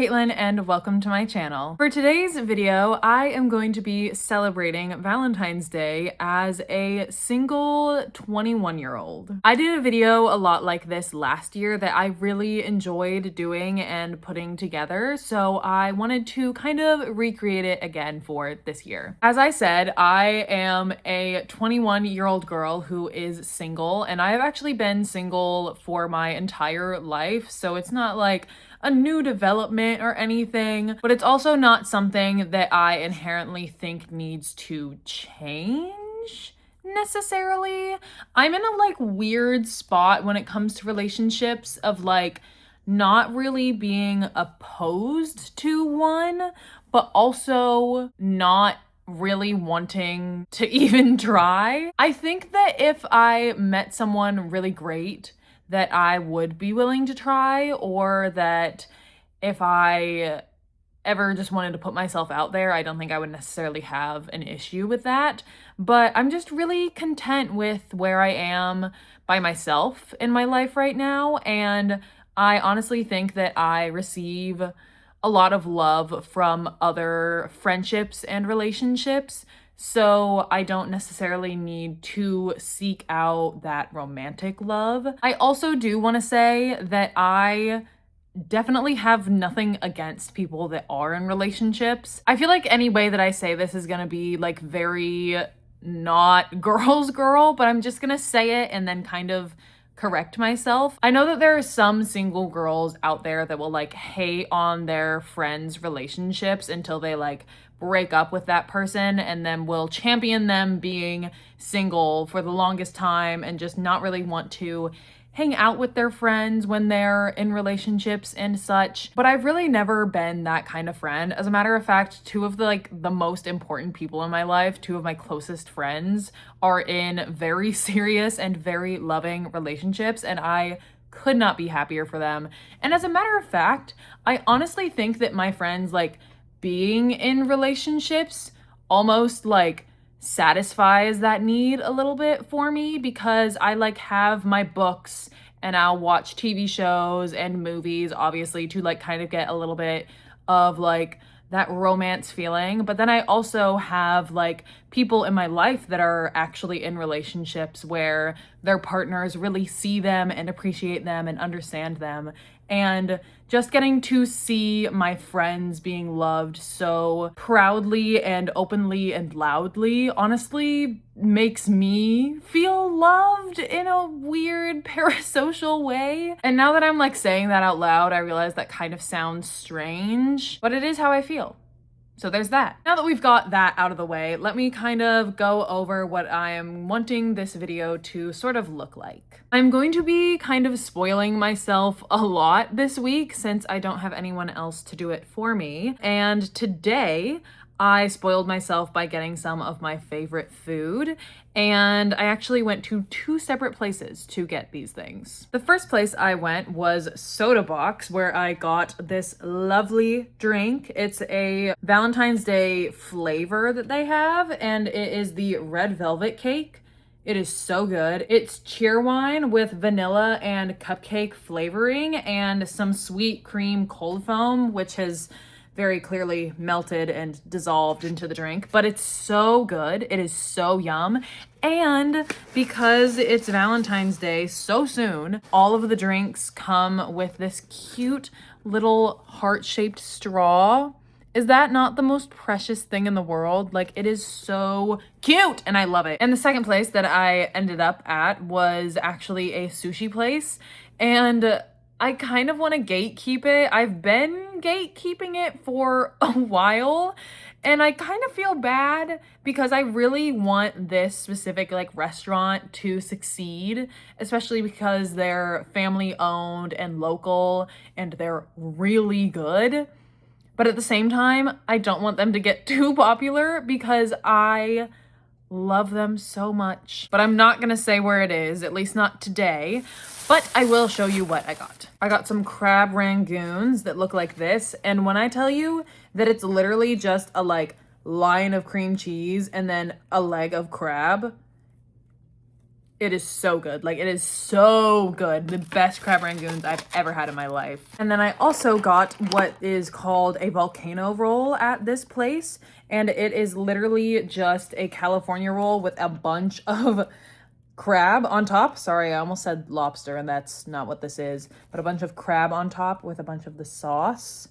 Caitlin and welcome to my channel. For today's video, I am going to be celebrating Valentine's Day as a single 21-year-old. I did a video a lot like this last year that I really enjoyed doing and putting together, so I wanted to kind of recreate it again for this year. As I said, I am a 21-year-old girl who is single, and I have actually been single for my entire life, so it's not like a new development or anything, but it's also not something that I inherently think needs to change necessarily. I'm in a weird spot when it comes to relationships of not really being opposed to one, but also not really wanting to even try. I think that if I met someone really great that I would be willing to try, or that if I ever just wanted to put myself out there, I don't think I would necessarily have an issue with that. But I'm just really content with where I am by myself in my life right now, and I honestly think that I receive a lot of love from other friendships and relationships. So I don't necessarily need to seek out that romantic love. I also do want to say that I definitely have nothing against people that are in relationships. I feel like any way that I say this is gonna be very not girl's girl, but I'm just gonna say it and then kind of correct myself. I know that there are some single girls out there that will hate on their friends' relationships until they break up with that person, and then will champion them being single for the longest time and just not really want to hang out with their friends when they're in relationships and such. But I've really never been that kind of friend. As a matter of fact, two of the most important people in my life, two of my closest friends, are in very serious and very loving relationships, and I could not be happier for them. And as a matter of fact, I honestly think that my friends being in relationships almost satisfies that need a little bit for me, because I have my books and I'll watch TV shows and movies, obviously, to kind of get a little bit of that romance feeling. But then I also have people in my life that are actually in relationships where their partners really see them and appreciate them and understand them. And just getting to see my friends being loved so proudly and openly and loudly honestly makes me feel loved in a weird parasocial way. And now that I'm saying that out loud, I realize that kind of sounds strange, but it is how I feel. So there's that. Now that we've got that out of the way, let me kind of go over what I am wanting this video to sort of look like. I'm going to be kind of spoiling myself a lot this week since I don't have anyone else to do it for me. And today, I spoiled myself by getting some of my favorite food, and I actually went to two separate places to get these things. The first place I went was Soda Box, where I got this lovely drink. It's a Valentine's Day flavor that they have, and it is the red velvet cake. It is so good. It's cheerwine with vanilla and cupcake flavoring and some sweet cream cold foam, which has very clearly melted and dissolved into the drink, but it's so good. It is so yum. And because it's Valentine's Day so soon, all of the drinks come with this cute little heart-shaped straw. Is that not the most precious thing in the world? It is so cute and I love it. And the second place that I ended up at was actually a sushi place, and I kind of want to gatekeep it. I've been gatekeeping it for a while, and I kind of feel bad because I really want this specific restaurant to succeed, especially because they're family owned and local and they're really good. But at the same time, I don't want them to get too popular because I love them so much. But I'm not gonna say where it is, at least not today. But I will show you what I got. I got some crab rangoons that look like this. And when I tell you that it's literally just a line of cream cheese and then a leg of crab, It is so good. Like, it is so good. The best crab rangoons I've ever had in my life. And then I also got what is called a volcano roll at this place. And it is literally just a California roll with a bunch of crab on top. Sorry, I almost said lobster, and that's not what this is. But a bunch of crab on top with a bunch of the sauce.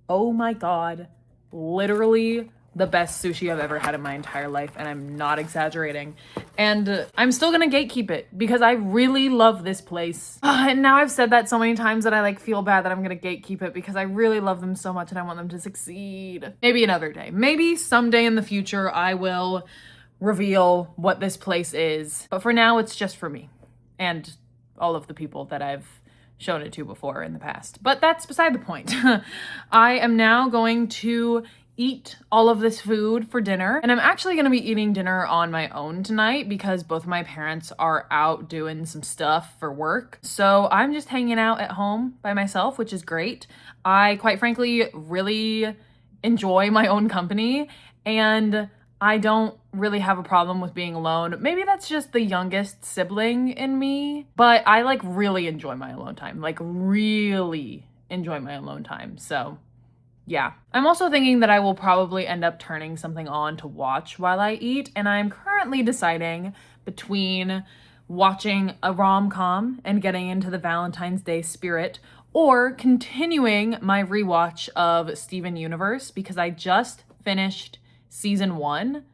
Oh my God. Literally the best sushi I've ever had in my entire life, and I'm not exaggerating. And I'm still gonna gatekeep it because I really love this place. And now I've said that so many times that I like feel bad that I'm gonna gatekeep it because I really love them so much and I want them to succeed. Maybe another day. Maybe someday in the future I will reveal what this place is. But for now, it's just for me and all of the people that I've shown it to before in the past. But that's beside the point. I am now going to eat all of this food for dinner, and I'm actually going to be eating dinner on my own tonight because both of my parents are out doing some stuff for work. So I'm just hanging out at home by myself, which is great. I quite frankly really enjoy my own company, and I don't really have a problem with being alone. Maybe that's just the youngest sibling in me, but I like really enjoy my alone time. Like really enjoy my alone time. So yeah. I'm also thinking that I will probably end up turning something on to watch while I eat, and I'm currently deciding between watching a rom-com and getting into the Valentine's Day spirit, or continuing my rewatch of Steven Universe because I just finished season 1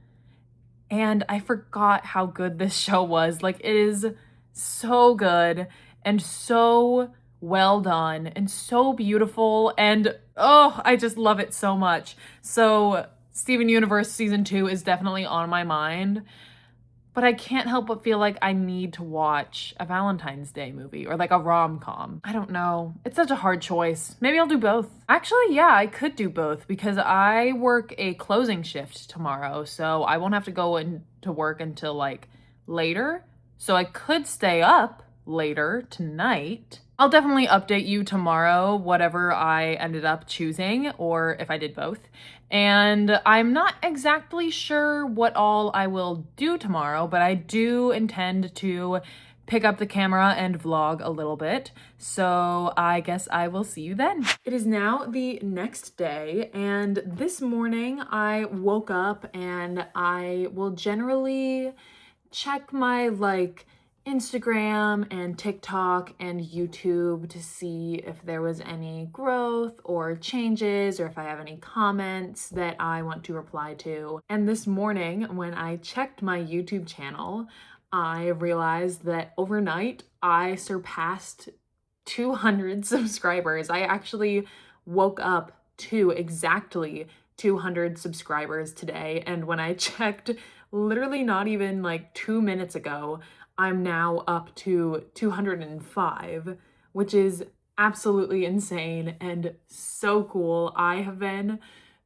and I forgot how good this show was. Like, it is so good and so well done and so beautiful, and oh, I just love it so much. So Steven Universe season 2 is definitely on my mind, but I can't help but feel like I need to watch a Valentine's Day movie or like a rom-com. I don't know. It's such a hard choice. Maybe I'll do both. Actually, yeah, I could do both because I work a closing shift tomorrow, so I won't have to go into work until like later. So I could stay up later tonight. I'll definitely update you tomorrow, whatever I ended up choosing, or if I did both. And I'm not exactly sure what all I will do tomorrow, but I do intend to pick up the camera and vlog a little bit. So I guess I will see you then. It is now the next day, and this morning I woke up and I will generally check my Instagram and TikTok and YouTube to see if there was any growth or changes or if I have any comments that I want to reply to. And this morning when I checked my YouTube channel, I realized that overnight I surpassed 200 subscribers. I actually woke up to exactly 200 subscribers today, and when I checked literally not even 2 minutes ago, I'm now up to 205, which is absolutely insane and so cool. I have been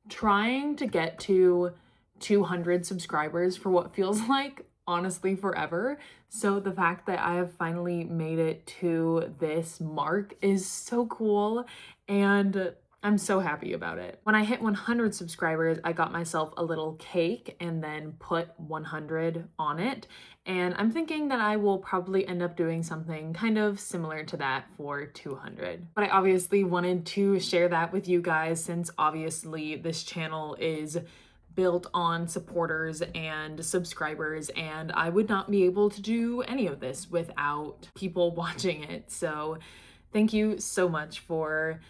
trying to get to 200 subscribers for what feels like honestly forever. So the fact that I have finally made it to this mark is so cool, and I'm so happy about it. When I hit 100 subscribers, I got myself a little cake and then put 100 on it. And I'm thinking that I will probably end up doing something kind of similar to that for 200. But I obviously wanted to share that with you guys since obviously this channel is built on supporters and subscribers, and I would not be able to do any of this without people watching it. So thank you so much for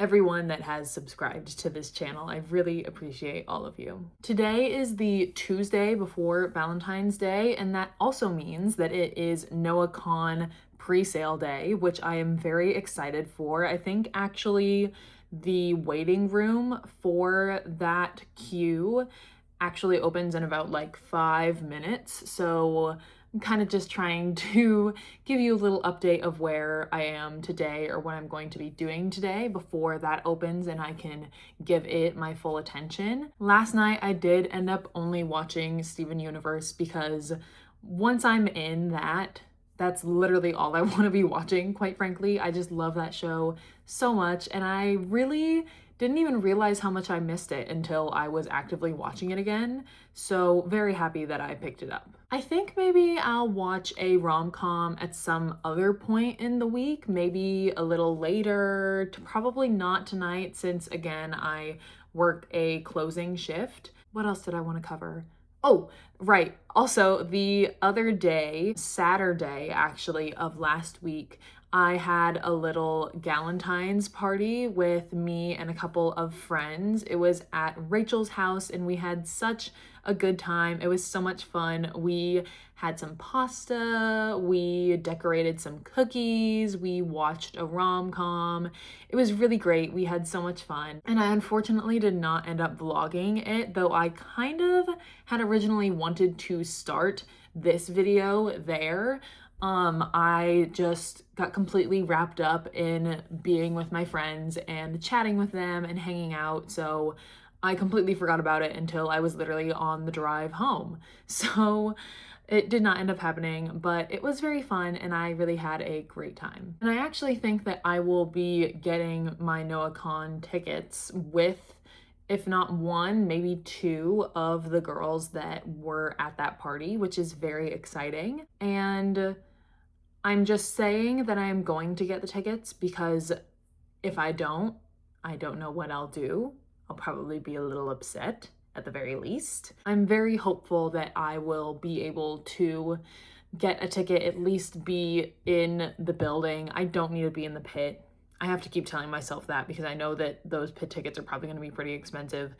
everyone that has subscribed to this channel. I really appreciate all of you. Today is the Tuesday before Valentine's Day, and that also means that it is NoahCon pre-sale day, which I am very excited for. I think actually the waiting room for that queue actually opens in about 5 minutes. So I'm kind of just trying to give you a little update of where I am today or what I'm going to be doing today before that opens and I can give it my full attention. Last night I did end up only watching Steven Universe because once I'm in that's literally all I want to be watching, quite frankly. I just love that show so much, and I really Didn't even realize how much I missed it until I was actively watching it again. So very happy that I picked it up. I think maybe I'll watch a rom-com at some other point in the week, maybe a little later, probably not tonight since again, I worked a closing shift. What else did I want to cover? Oh, right. Also, the other day, Saturday actually, of last week, I had a little Galentine's party with me and a couple of friends. It was at Rachel's house and we had such a good time. It was so much fun. We had some pasta, we decorated some cookies, we watched a rom-com. It was really great. We had so much fun. And I unfortunately did not end up vlogging it, though I kind of had originally wanted to start this video there. I just got completely wrapped up in being with my friends and chatting with them and hanging out, so I completely forgot about it until I was literally on the drive home. So it did not end up happening, but it was very fun and I really had a great time. And I actually think that I will be getting my NoahCon tickets with, if not one, maybe two of the girls that were at that party, which is very exciting. And I'm just saying that I'm going to get the tickets because if I don't know what I'll do. I'll probably be a little upset at the very least. I'm very hopeful that I will be able to get a ticket, at least be in the building. I don't need to be in the pit. I have to keep telling myself that because I know that those pit tickets are probably going to be pretty expensive,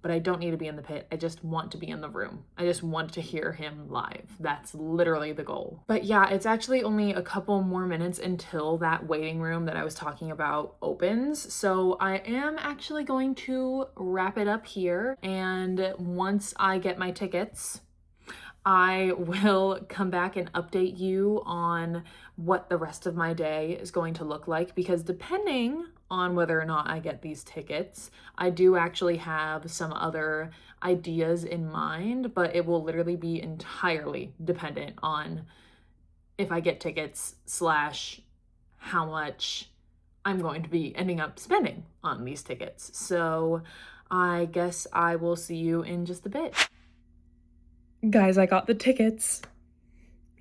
but I don't need to be in the pit. I just want to be in the room. I just want to hear him live. That's literally the goal. But yeah, it's actually only a couple more minutes until that waiting room that I was talking about opens. So I am actually going to wrap it up here. And once I get my tickets, I will come back and update you on what the rest of my day is going to look like, because depending on whether or not I get these tickets, I do actually have some other ideas in mind, but it will literally be entirely dependent on if I get tickets / how much I'm going to be ending up spending on these tickets. So I guess I will see you in just a bit. Guys, I got the tickets.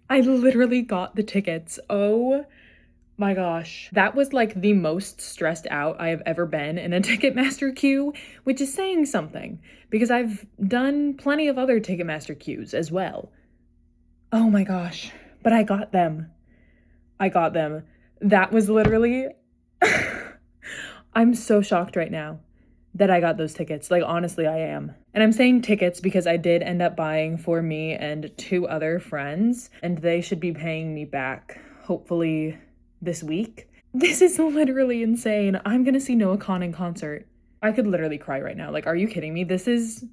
I literally got the tickets. Oh my gosh. That was like the most stressed out I have ever been in a Ticketmaster queue, which is saying something because I've done plenty of other Ticketmaster queues as well. Oh my gosh. But I got them. I got them. That was literally... I'm so shocked right now that I got those tickets. Like, honestly, I am. And I'm saying tickets because I did end up buying for me and two other friends, and they should be paying me back, hopefully this week. This is literally insane. I'm gonna see NoahCon in concert. I could literally cry right now. Like, are you kidding me? This is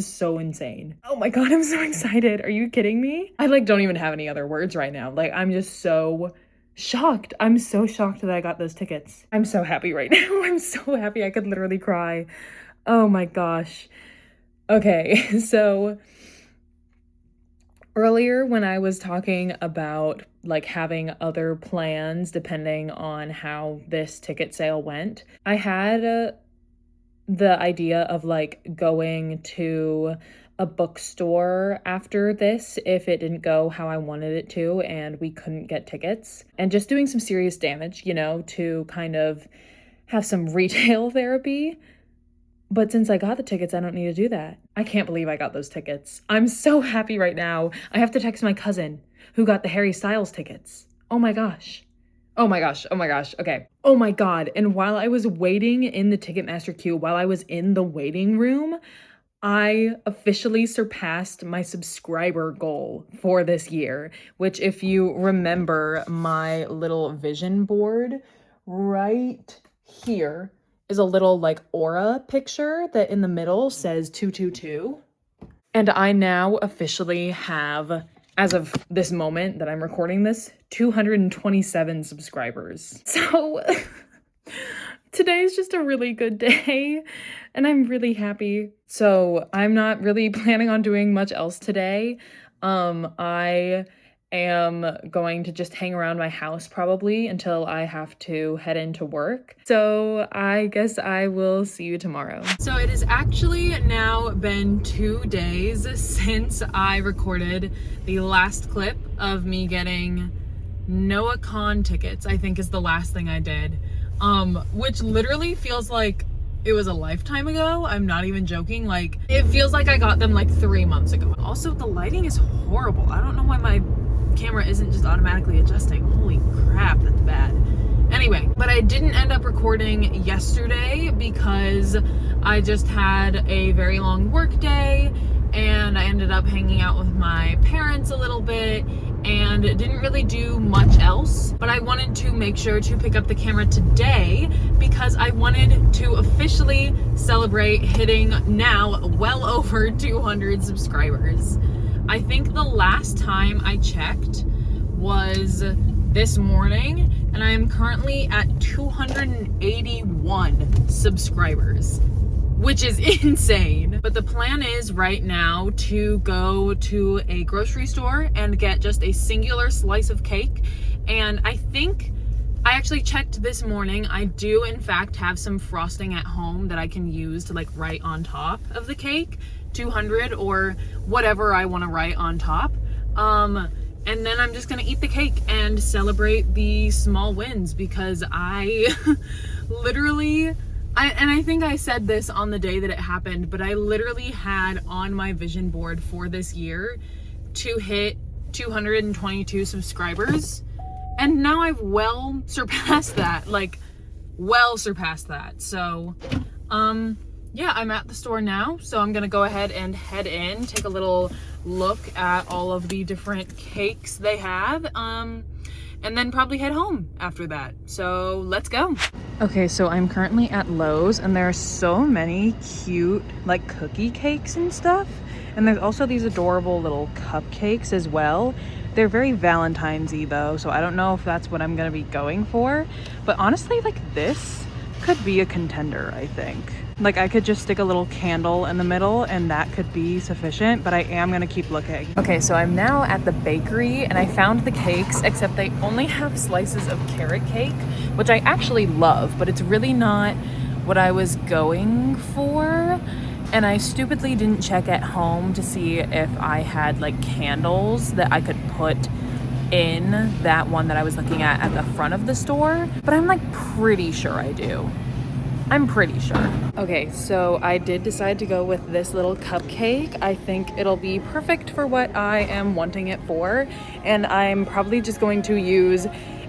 so insane. Oh my God, I'm so excited. Are you kidding me? I like don't even have any other words right now. Like, I'm just so shocked. I'm so shocked that I got those tickets. I'm so happy right now. I'm so happy I could literally cry. Oh my gosh. Okay, so earlier when I was talking about like having other plans depending on how this ticket sale went, I had the idea of like going to a bookstore after this if it didn't go how I wanted it to and we couldn't get tickets, and just doing some serious damage, you know, to kind of have some retail therapy. But since I got the tickets, I don't need to do that. I can't believe I got those tickets. I'm so happy right now. I have to text my cousin who got the Harry Styles tickets. Oh my gosh. Oh my gosh. Oh my gosh. Okay. Oh my God. And while I was waiting in the Ticketmaster queue, while I was in the waiting room, I officially surpassed my subscriber goal for this year, which if you remember my little vision board right here is a little like aura picture that in the middle says 222. And I now officially have, as of this moment that I'm recording this, 227 subscribers. So today is just a really good day and I'm really happy. So I'm not really planning on doing much else today. I am going to just hang around my house probably until I have to head into work. So I guess I will see you tomorrow. So it has actually now been 2 days since I recorded the last clip of me getting NoahCon tickets, I think is the last thing I did. Which literally feels like it was a lifetime ago. I'm not even joking. Like, it feels like I got them like 3 months ago. Also, the lighting is horrible. I don't know why my camera isn't just automatically adjusting. Holy crap, that's bad. Anyway, but I didn't end up recording yesterday because I just had a very long work day and I ended up hanging out with my parents a little bit and didn't really do much else. But I wanted to make sure to pick up the camera today because I wanted to officially celebrate hitting now well over 200 subscribers. I think the last time I checked was this morning, and I am currently at 281 subscribers, which is insane. But the plan is right now to go to a grocery store and get just a singular slice of cake. And I think I actually checked this morning. I do in fact have some frosting at home that I can use to like write on top of the cake, 200 or whatever I want to write on top. And then I'm just gonna eat the cake and celebrate the small wins because I literally, I think I said this on the day that it happened, but I literally had on my vision board for this year to hit 222 subscribers. And now I've well surpassed that, like well surpassed that. So, yeah, I'm at the store now. So I'm gonna go ahead and head in, take a little look at all of the different cakes they have, and then probably head home after that. So let's go. Okay, so I'm currently at Lowe's and there are so many cute like cookie cakes and stuff. And there's also these adorable little cupcakes as well. They're very Valentine's-y though, so I don't know if that's what I'm gonna be going for. But honestly, like this could be a contender, I think. Like I could just stick a little candle in the middle and that could be sufficient, but I am gonna keep looking. Okay, so I'm now at the bakery and I found the cakes, except they only have slices of carrot cake, which I actually love, but it's really not what I was going for. And I stupidly didn't check at home to see if I had like candles that I could put in that one that I was looking at the front of the store, but I'm like pretty sure I do. I'm pretty sure. Okay, so I did decide to go with this little cupcake. I think it'll be perfect for what I am wanting it for. And I'm probably just going to use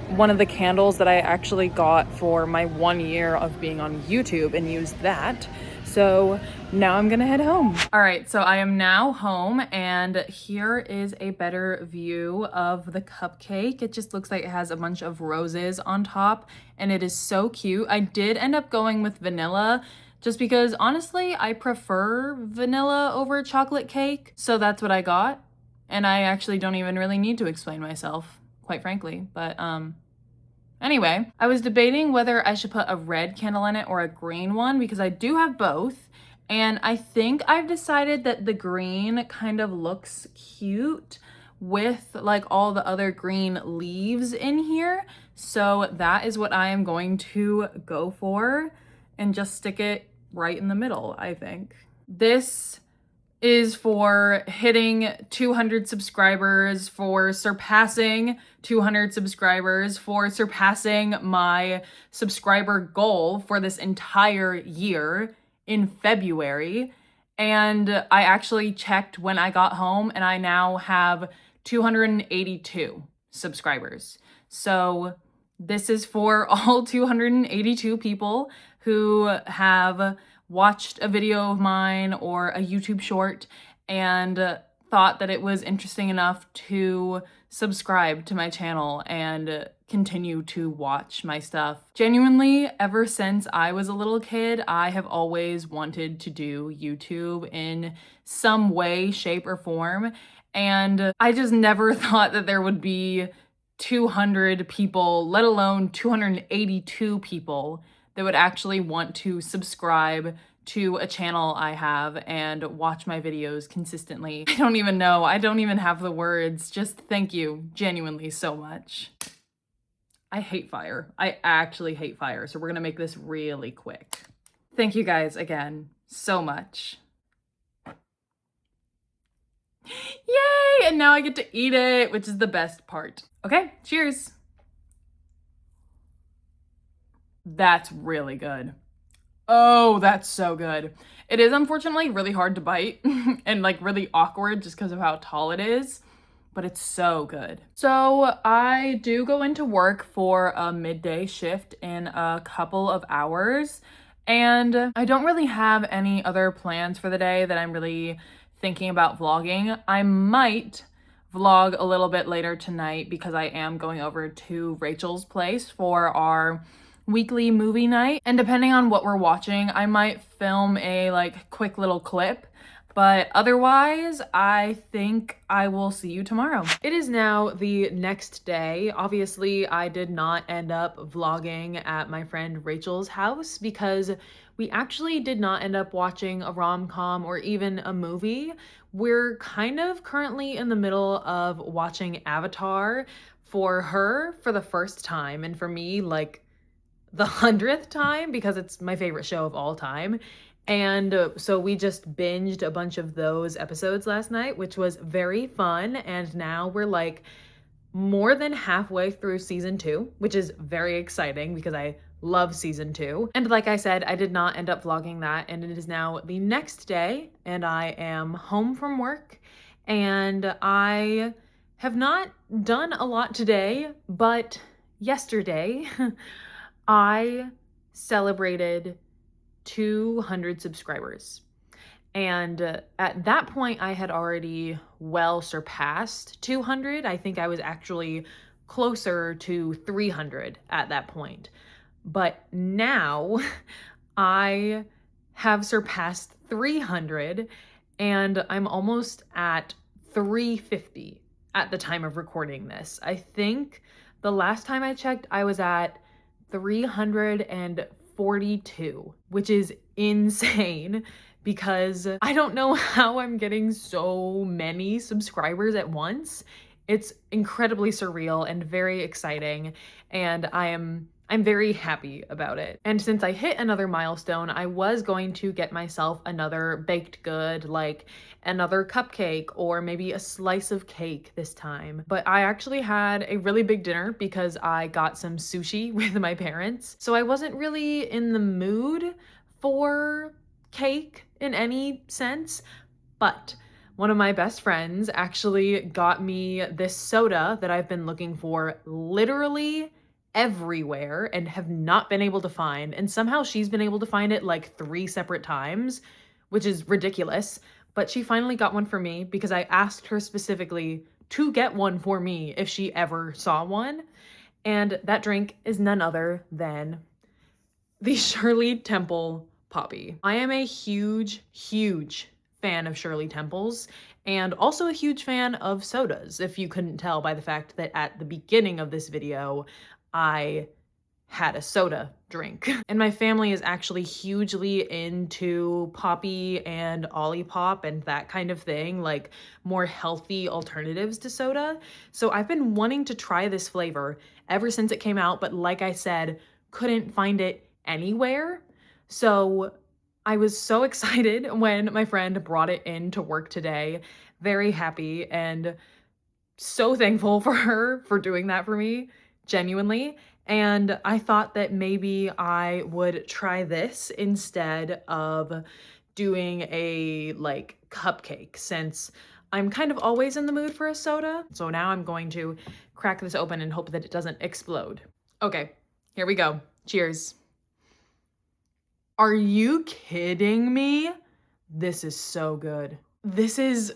one of the candles that I actually got for my 1 year of being on YouTube and use that. So now I'm gonna head home. All right, so I am now home and here is a better view of the cupcake. It just looks like it has a bunch of roses on top and it is so cute. I did end up going with vanilla just because honestly, I prefer vanilla over chocolate cake. So that's what I got. And I actually don't even really need to explain myself, quite frankly, but anyway, I was debating whether I should put a red candle in it or a green one because I do have both. And I think I've decided that the green kind of looks cute with like all the other green leaves in here. So that is what I am going to go for and just stick it right in the middle, I think. This is for hitting 200 subscribers, for surpassing 200 subscribers, for surpassing my subscriber goal for this entire year in February. And I actually checked when I got home and I now have 282 subscribers. So this is for all 282 people who have watched a video of mine or a YouTube short and thought that it was interesting enough to subscribe to my channel and continue to watch my stuff. Genuinely, ever since I was a little kid, I have always wanted to do YouTube in some way, shape, or form. And I just never thought that there would be 200 people, let alone 282 people that would actually want to subscribe to a channel I have and watch my videos consistently. I don't even know. I don't even have the words. Just thank you genuinely so much. I hate fire. I actually hate fire. So we're gonna make this really quick. Thank you guys again so much. Yay! And now I get to eat it, which is the best part. Okay, cheers. That's really good. Oh, that's so good. It is unfortunately really hard to bite and like really awkward just because of how tall it is, but it's so good. So I do go into work for a midday shift in a couple of hours, and I don't really have any other plans for the day that I'm really thinking about vlogging. I might vlog a little bit later tonight because I am going over to Rachel's place for our weekly movie night, and depending on what we're watching, I might film a like quick little clip, but otherwise I think I will see you tomorrow. It is now the next day. Obviously I did not end up vlogging at my friend Rachel's house because we actually did not end up watching a rom-com or even a movie. We're kind of currently in the middle of watching Avatar for her for the first time, and for me like the 100th time because it's my favorite show of all time. And so we just binged a bunch of those episodes last night, which was very fun. And now we're like more than halfway through season 2, which is very exciting because I love season 2. And like I said, I did not end up vlogging that, and it is now the next day and I am home from work, and I have not done a lot today, but yesterday I celebrated 200 subscribers. And at that point, I had already well surpassed 200. I think I was actually closer to 300 at that point. But now I have surpassed 300, and I'm almost at 350 at the time of recording this. I think the last time I checked, I was at 342, which is insane because I don't know how I'm getting so many subscribers at once. It's incredibly surreal and very exciting, and I'm very happy about it. And since I hit another milestone, I was going to get myself another baked good, like another cupcake or maybe a slice of cake this time. But I actually had a really big dinner because I got some sushi with my parents. So I wasn't really in the mood for cake in any sense, but one of my best friends actually got me this soda that I've been looking for literally everywhere and have not been able to find, and somehow she's been able to find it like 3 separate times, which is ridiculous. But she finally got one for me because I asked her specifically to get one for me if she ever saw one, and that drink is none other than the Shirley Temple Poppy. I am a huge fan of Shirley Temples, and also a huge fan of sodas, if you couldn't tell by the fact that at the beginning of this video I had a soda drink. And my family is actually hugely into Poppy and Olipop and that kind of thing, like more healthy alternatives to soda. So I've been wanting to try this flavor ever since it came out, but like I said, couldn't find it anywhere. So I was so excited when my friend brought it in to work today. Very happy and so thankful for her for doing that for me, genuinely. And I thought that maybe I would try this instead of doing a like cupcake, since I'm kind of always in the mood for a soda. So now I'm going to crack this open and hope that it doesn't explode. Okay, here we go. Cheers. Are you kidding me? This is so good. This is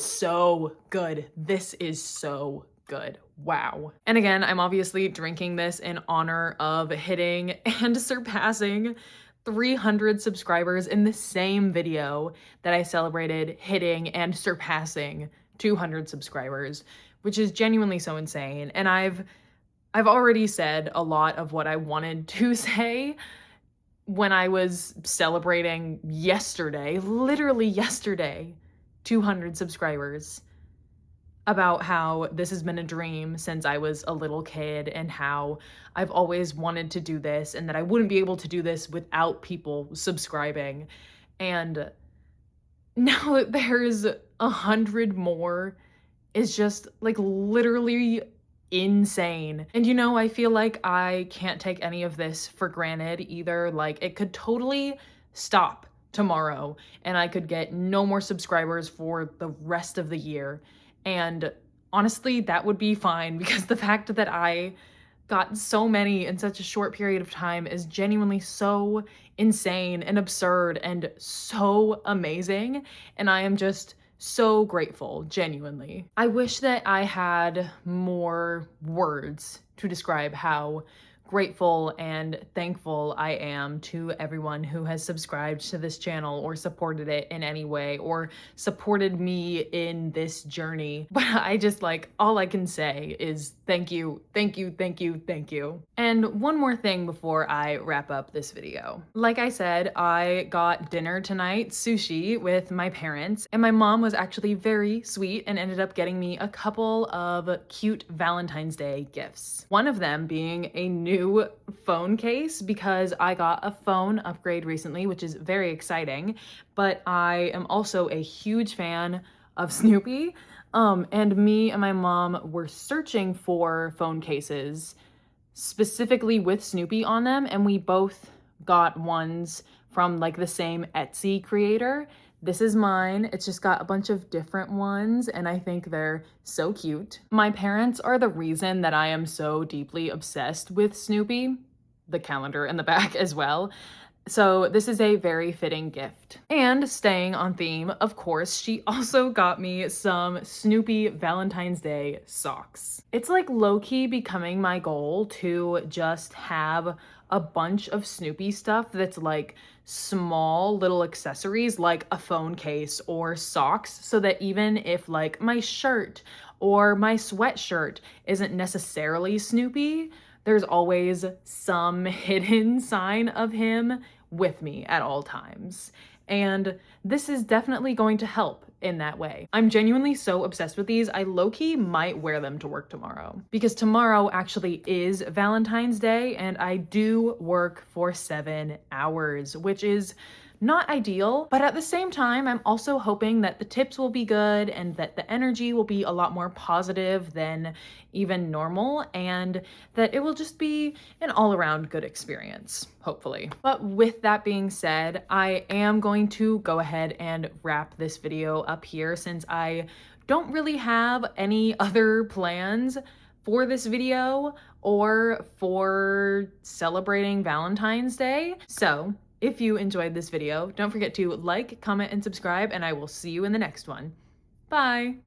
so good. This is so good. Wow. And again, I'm obviously drinking this in honor of hitting and surpassing 300 subscribers in the same video that I celebrated hitting and surpassing 200 subscribers, which is genuinely so insane. And I've already said a lot of what I wanted to say when I was celebrating yesterday, literally yesterday, 200 subscribers, about how this has been a dream since I was a little kid and how I've always wanted to do this and that I wouldn't be able to do this without people subscribing. And now that there's 100 more is just like literally insane. And you know, I feel like I can't take any of this for granted either. Like it could totally stop tomorrow and I could get no more subscribers for the rest of the year. And honestly, that would be fine because the fact that I got so many in such a short period of time is genuinely so insane and absurd and so amazing. And I am just so grateful, genuinely. I wish that I had more words to describe how grateful and thankful I am to everyone who has subscribed to this channel or supported it in any way or supported me in this journey. But I just like, all I can say is thank you, thank you, thank you, thank you. And one more thing before I wrap up this video. Like I said, I got dinner tonight, sushi, with my parents, and my mom was actually very sweet and ended up getting me a couple of cute Valentine's Day gifts. One of them being a new phone case because I got a phone upgrade recently, which is very exciting, but I am also a huge fan of Snoopy. And me and my mom were searching for phone cases specifically with Snoopy on them, and we both got ones from like the same Etsy creator. This is mine. It's just got a bunch of different ones and I think they're so cute. My parents are the reason that I am so deeply obsessed with Snoopy, the calendar in the back as well. So this is a very fitting gift. And staying on theme, of course, she also got me some Snoopy Valentine's Day socks. It's like low-key becoming my goal to just have a bunch of Snoopy stuff that's like small little accessories like a phone case or socks, so that even if like my shirt or my sweatshirt isn't necessarily Snoopy, there's always some hidden sign of him with me at all times. And this is definitely going to help in that way. I'm genuinely so obsessed with these, I low-key might wear them to work tomorrow. Because tomorrow actually is Valentine's Day and I do work for 7 hours, which is not ideal, but at the same time, I'm also hoping that the tips will be good and that the energy will be a lot more positive than even normal and that it will just be an all-around good experience, hopefully. But with that being said, I am going to go ahead and wrap this video up here since I don't really have any other plans for this video or for celebrating Valentine's Day. So if you enjoyed this video, don't forget to like, comment, and subscribe, and I will see you in the next one. Bye!